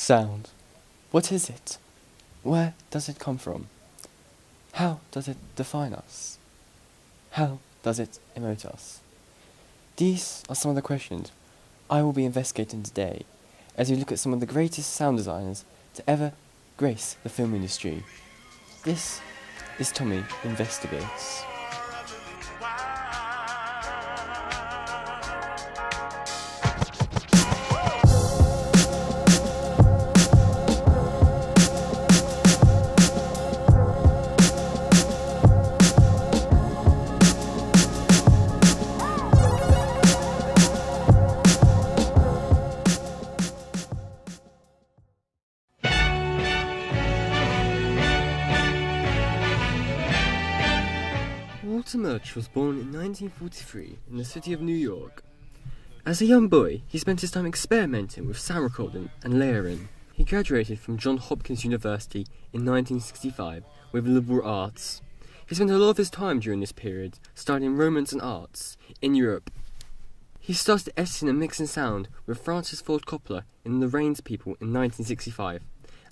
Sound. What is it? Where does it come from? How does it define us? How does it emote us? These are some of the questions I will be investigating today as we look at some of the greatest sound designers to ever grace the film industry. This is Thommy Investigates. Murch was born in 1943 in the city of New York. As a young boy, he spent his time experimenting with sound recording and layering. He graduated from Johns Hopkins University in 1965 with liberal arts. He spent a lot of his time during this period studying romance and arts in Europe. He started editing and mixing sound with Francis Ford Coppola in The Rain's People in 1965,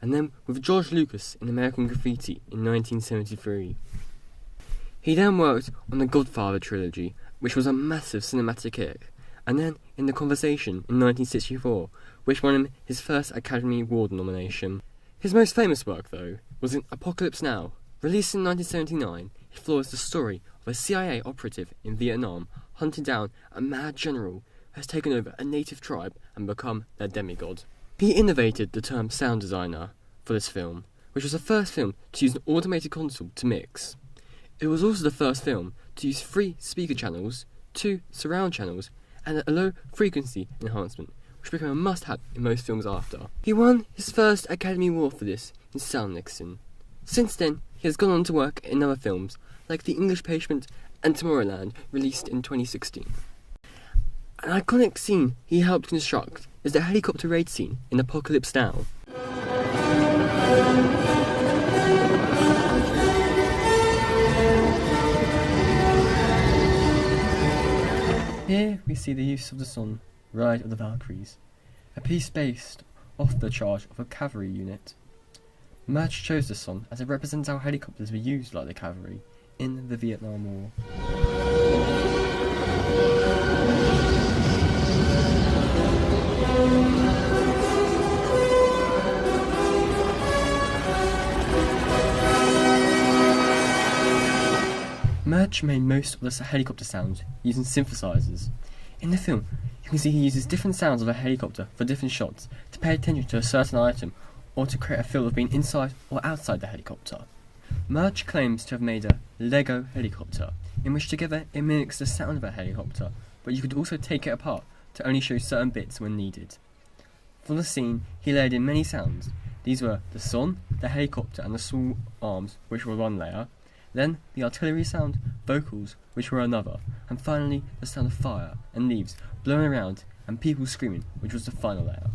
and then with George Lucas in American Graffiti in 1973. He then worked on the Godfather trilogy, which was a massive cinematic hit, and then in The Conversation in 1964, which won him his first Academy Award nomination. His most famous work, though, was in Apocalypse Now. Released in 1979, it follows the story of a CIA operative in Vietnam hunting down a mad general who has taken over a native tribe and become their demigod. He innovated the term sound designer for this film, which was the first film to use an automated console to mix. It was also the first film to use 3 speaker channels, 2 surround channels, and a low frequency enhancement, which became a must-have in most films after. He won his first Academy Award for this in sound mixing. Since then, he has gone on to work in other films, like The English Patient and Tomorrowland, released in 2016. An iconic scene he helped construct is the helicopter raid scene in Apocalypse Now. Here we see the use of the song Ride of the Valkyries, a piece based off the charge of a cavalry unit. Murch chose this song as it represents how helicopters were used like the cavalry in the Vietnam War. Murch made most of the helicopter sounds using synthesizers. In the film, you can see he uses different sounds of a helicopter for different shots to pay attention to a certain item or to create a feel of being inside or outside the helicopter. Murch claims to have made a Lego helicopter, in which together it mimics the sound of a helicopter, but you could also take it apart to only show certain bits when needed. For the scene, he layered in many sounds. These were the sun, the helicopter and the small arms, which were one layer, then the artillery sound, vocals, which were another, and finally the sound of fire and leaves blowing around and people screaming, which was the final layer.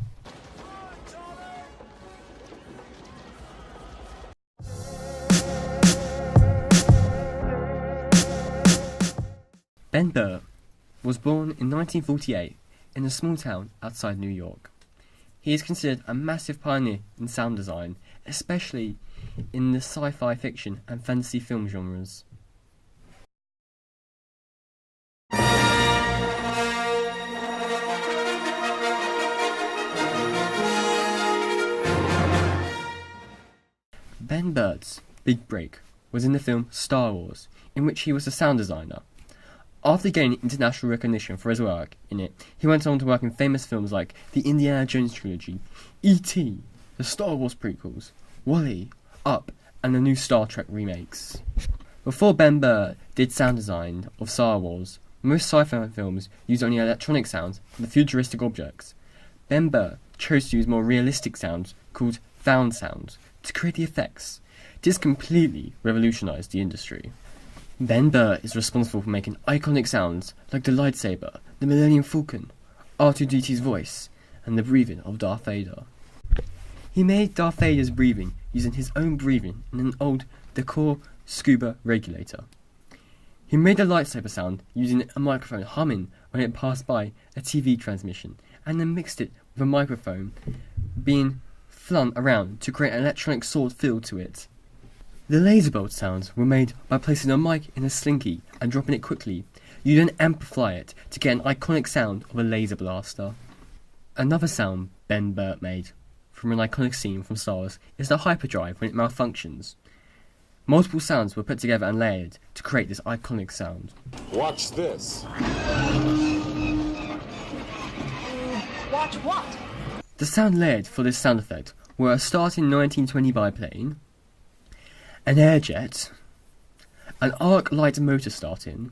Ben Burtt was born in 1948 in a small town outside New York. He is considered a massive pioneer in sound design, especially in the sci-fi fiction and fantasy film genres. Ben Burtt's big break was in the film Star Wars, in which he was the sound designer. After gaining international recognition for his work in it, he went on to work in famous films like the Indiana Jones trilogy, E.T., the Star Wars prequels, WALL-E, Up, and the new Star Trek remakes. Before Ben Burtt did sound design of Star Wars, most sci-fi films used only electronic sounds for the futuristic objects. Ben Burtt chose to use more realistic sounds called found sounds to create the effects. This completely revolutionised the industry. Ben Burtt is responsible for making iconic sounds like the lightsaber, the Millennium Falcon, R2-D2's voice, and the breathing of Darth Vader. He made Darth Vader's breathing using his own breathing in an old Decor scuba regulator. He made the lightsaber sound using a microphone humming when it passed by a TV transmission, and then mixed it with a microphone being flung around to create an electronic sword feel to it. The laser bolt sounds were made by placing a mic in a slinky and dropping it quickly. You then amplify it to get an iconic sound of a laser blaster. Another sound Ben Burtt made from an iconic scene from Star Wars is the hyperdrive when it malfunctions. Multiple sounds were put together and layered to create this iconic sound. Watch this. Watch what? The sound layered for this sound effect were a starting 1920 biplane, an airjet, an arc light motor starting,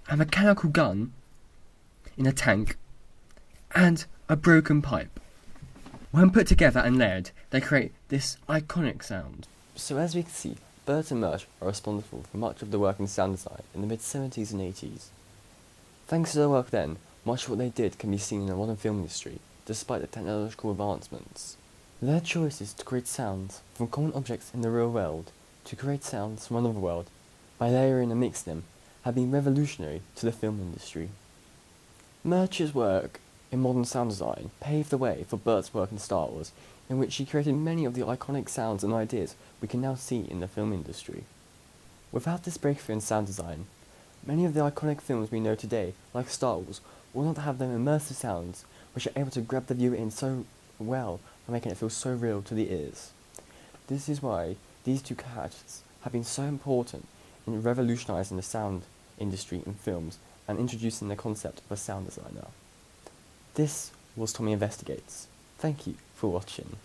a mechanical gun in a tank, and a broken pipe. When put together and layered, they create this iconic sound. So as we can see, Burtt and Murch are responsible for much of the work in sound design in the mid-70s and 80s. Thanks to their work then, much of what they did can be seen in the modern film industry, despite the technological advancements. Their choices to create sounds from common objects in the real world to create sounds from another world by layering and mixing them have been revolutionary to the film industry. Murch's work in modern sound design paved the way for Burtt's work in Star Wars, in which he created many of the iconic sounds and ideas we can now see in the film industry. Without this breakthrough in sound design, many of the iconic films we know today, like Star Wars, will not have them immersive sounds which are able to grab the viewer in so well and making it feel so real to the ears. This is why these two characters have been so important in revolutionising the sound industry in films and introducing the concept of a sound designer. This was Thommy Investigates. Thank you for watching.